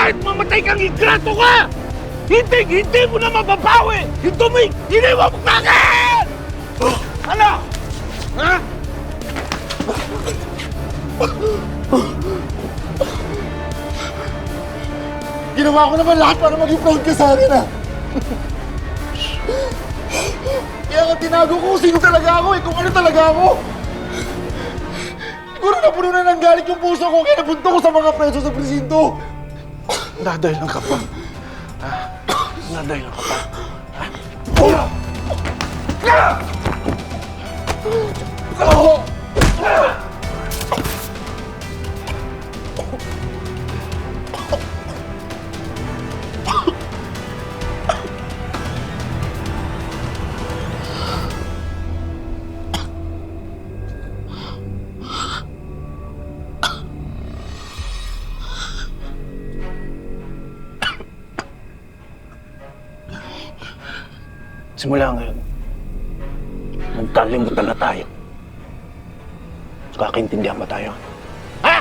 kahit mamatay kang ingrato ka! Hindi mo na mababawi! Iniwan mo kagad! Ano? Ha? Ginawa ko naman lahat para maging proud ka sa akin, ah. Kaya nga tinago ko kung sino talaga ako, kung ano talaga ako. Siguro napuno na ng galit yung puso ko kaya napunto ko sa mga preso sa presinto. Nadahilan ka pa. Ha? Nadahilan ka pa. Simula ngayon, magkalimutan na tayo. Kakaintindihan ba tayo? Ha?